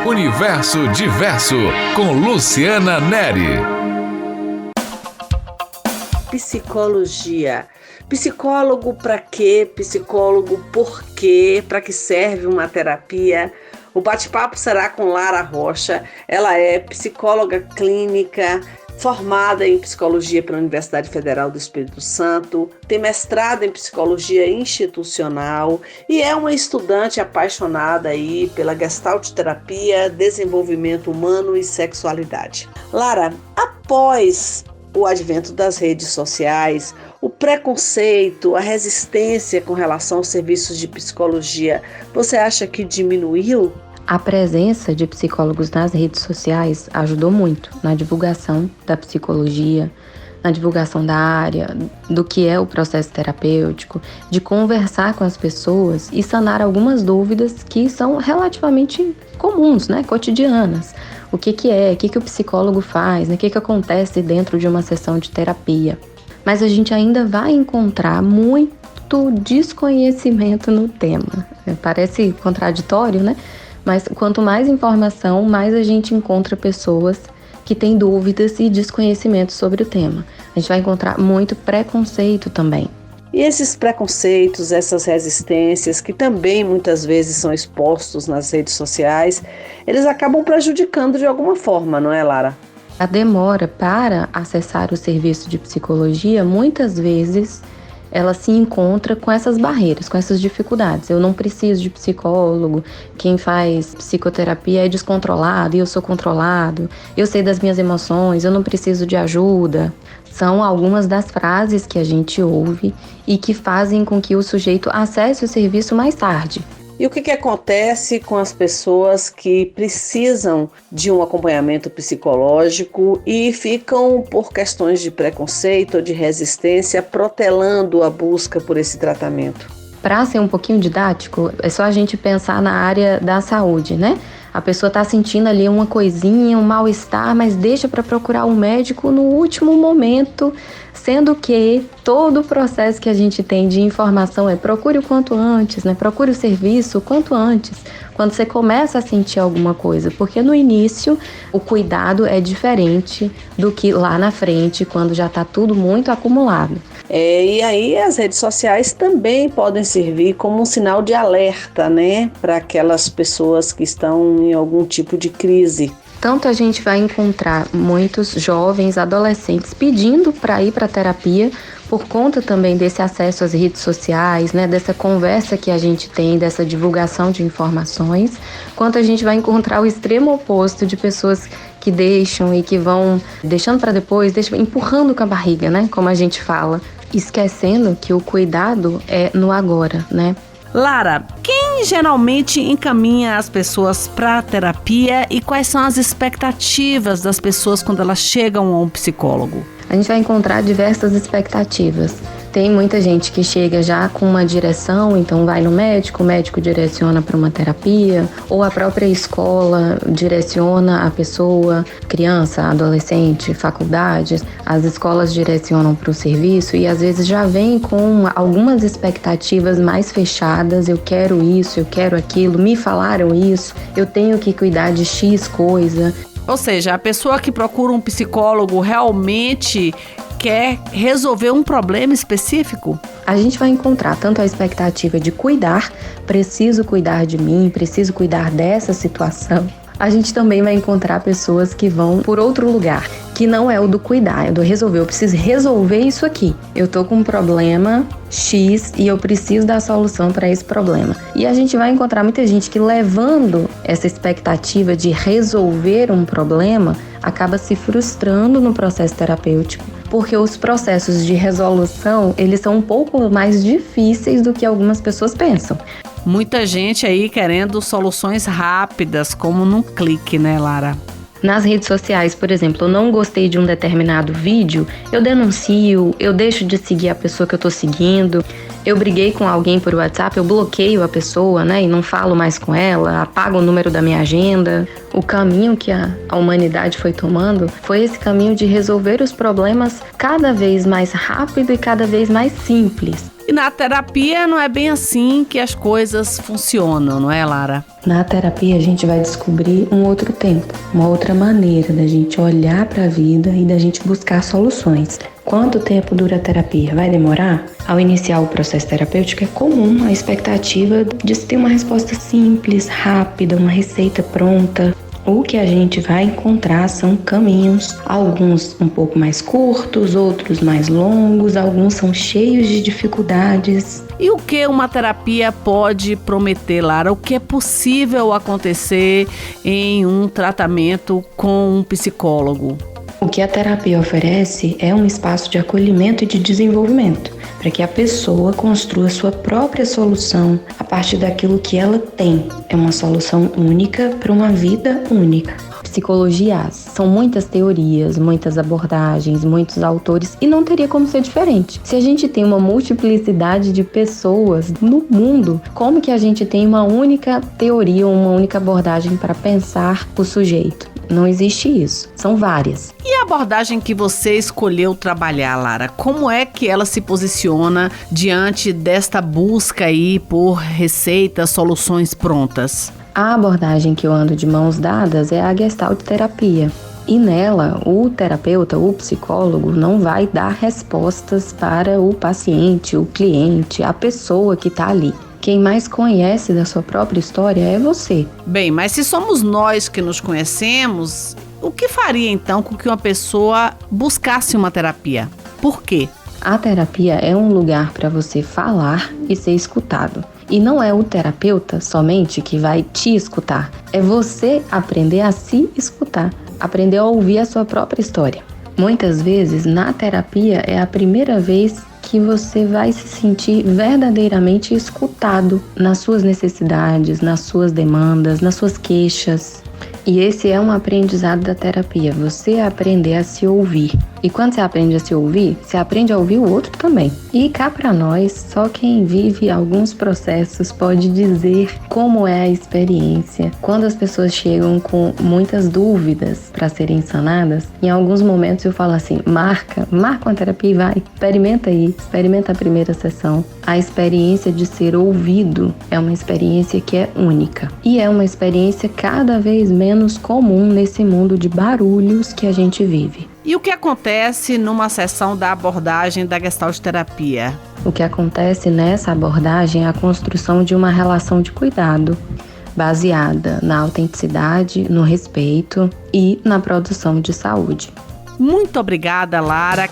Universo Diverso, com Luciana Neri. Psicologia. Psicólogo para quê? Psicólogo por quê? Para que serve uma terapia? O bate-papo será com Lara Rocha. Ela é psicóloga clínica, formada em psicologia pela Universidade Federal do Espírito Santo, tem mestrado em psicologia institucional e é uma estudante apaixonada aí pela Gestalt terapia, desenvolvimento humano e sexualidade. Lara, após o advento das redes sociais, o preconceito, a resistência com relação aos serviços de psicologia, você acha que diminuiu? A presença de psicólogos nas redes sociais ajudou muito na divulgação da psicologia, na divulgação da área, do que é o processo terapêutico, de conversar com as pessoas e sanar algumas dúvidas que são relativamente comuns, cotidianas. O que é, o que o psicólogo faz, o que acontece dentro de uma sessão de terapia. Mas a gente ainda vai encontrar muito desconhecimento no tema. Parece contraditório, Mas quanto mais informação, mais a gente encontra pessoas que têm dúvidas e desconhecimento sobre o tema. A gente vai encontrar muito preconceito também. E esses preconceitos, essas resistências, que também muitas vezes são expostos nas redes sociais, eles acabam prejudicando de alguma forma, não é, Lara? A demora para acessar o serviço de psicologia, muitas vezes, ela se encontra com essas barreiras, com essas dificuldades. Eu não preciso de psicólogo, quem faz psicoterapia é descontrolado e eu sou controlado, eu sei das minhas emoções, eu não preciso de ajuda. São algumas das frases que a gente ouve e que fazem com que o sujeito acesse o serviço mais tarde. E o que acontece com as pessoas que precisam de um acompanhamento psicológico e ficam, por questões de preconceito ou de resistência, protelando a busca por esse tratamento? Para ser um pouquinho didático, é só a gente pensar na área da saúde, A pessoa está sentindo ali uma coisinha, um mal-estar, mas deixa para procurar um médico no último momento, sendo que todo o processo que a gente tem de informação é procure o quanto antes, Procure o serviço o quanto antes, quando você começa a sentir alguma coisa, porque no início o cuidado é diferente do que lá na frente, quando já está tudo muito acumulado. E aí as redes sociais também podem servir como um sinal de alerta, para aquelas pessoas que estão em algum tipo de crise. Tanto a gente vai encontrar muitos jovens, adolescentes pedindo para ir para a terapia por conta também desse acesso às redes sociais, dessa conversa que a gente tem, dessa divulgação de informações, quanto a gente vai encontrar o extremo oposto de pessoas que deixam e que vão deixando para depois, empurrando com a barriga, como a gente fala, esquecendo que o cuidado é no agora, Lara, quem geralmente encaminha as pessoas para a terapia e quais são as expectativas das pessoas quando elas chegam a um psicólogo? A gente vai encontrar diversas expectativas. Tem muita gente que chega já com uma direção, então vai no médico, o médico direciona para uma terapia, ou a própria escola direciona a pessoa, criança, adolescente, faculdades, as escolas direcionam para o serviço e às vezes já vem com algumas expectativas mais fechadas, eu quero isso, eu quero aquilo, me falaram isso, eu tenho que cuidar de X coisa. Ou seja, a pessoa que procura um psicólogo realmente quer resolver um problema específico? A gente vai encontrar tanto a expectativa de cuidar, preciso cuidar de mim, preciso cuidar dessa situação. A gente também vai encontrar pessoas que vão por outro lugar, que não é o do cuidar, é do resolver. Eu preciso resolver isso aqui. Eu tô com um problema X e eu preciso dar solução para esse problema. E a gente vai encontrar muita gente que, levando essa expectativa de resolver um problema, acaba se frustrando no processo terapêutico, porque os processos de resolução, eles são um pouco mais difíceis do que algumas pessoas pensam. Muita gente aí querendo soluções rápidas, como num clique, Lara? Nas redes sociais, por exemplo, eu não gostei de um determinado vídeo, eu denuncio, eu deixo de seguir a pessoa que eu tô seguindo, eu briguei com alguém por WhatsApp, eu bloqueio a pessoa, e não falo mais com ela, apago o número da minha agenda. O caminho que a humanidade foi tomando foi esse caminho de resolver os problemas cada vez mais rápido e cada vez mais simples. E na terapia não é bem assim que as coisas funcionam, não é, Lara? Na terapia a gente vai descobrir um outro tempo, uma outra maneira da gente olhar para a vida e da gente buscar soluções. Quanto tempo dura a terapia? Vai demorar? Ao iniciar o processo terapêutico é comum a expectativa de se ter uma resposta simples, rápida, uma receita pronta. O que a gente vai encontrar são caminhos, alguns um pouco mais curtos, outros mais longos, alguns são cheios de dificuldades. E o que uma terapia pode prometer, Lara? O que é possível acontecer em um tratamento com um psicólogo? O que a terapia oferece é um espaço de acolhimento e de desenvolvimento, para que a pessoa construa sua própria solução a partir daquilo que ela tem. É uma solução única para uma vida única. Psicologia, são muitas teorias, muitas abordagens, muitos autores e não teria como ser diferente. Se a gente tem uma multiplicidade de pessoas no mundo, como que a gente tem uma única teoria ou uma única abordagem para pensar o sujeito? Não existe isso, são várias. E a abordagem que você escolheu trabalhar, Lara, como é que ela se posiciona diante desta busca aí por receitas, soluções prontas? A abordagem que eu ando de mãos dadas é a Gestalt terapia. E nela, o terapeuta, o psicólogo, não vai dar respostas para o paciente, o cliente, a pessoa que está ali. Quem mais conhece da sua própria história é você. Bem, mas se somos nós que nos conhecemos, o que faria então com que uma pessoa buscasse uma terapia? Por quê? A terapia é um lugar para você falar e ser escutado. E não é o terapeuta somente que vai te escutar. É você aprender a se escutar, aprender a ouvir a sua própria história. Muitas vezes, na terapia, é a primeira vez que você vai se sentir verdadeiramente escutado nas suas necessidades, nas suas demandas, nas suas queixas. E esse é um aprendizado da terapia, você aprender a se ouvir. E quando você aprende a se ouvir, você aprende a ouvir o outro também. E cá pra nós, só quem vive alguns processos pode dizer como é a experiência. Quando as pessoas chegam com muitas dúvidas para serem sanadas, em alguns momentos eu falo assim, marca uma terapia e vai, experimenta aí, experimenta a primeira sessão. A experiência de ser ouvido é uma experiência que é única. E é uma experiência cada vez menos comum nesse mundo de barulhos que a gente vive. E o que acontece numa sessão da abordagem da Gestalt terapia? O que acontece nessa abordagem é a construção de uma relação de cuidado, baseada na autenticidade, no respeito e na produção de saúde. Muito obrigada, Lara.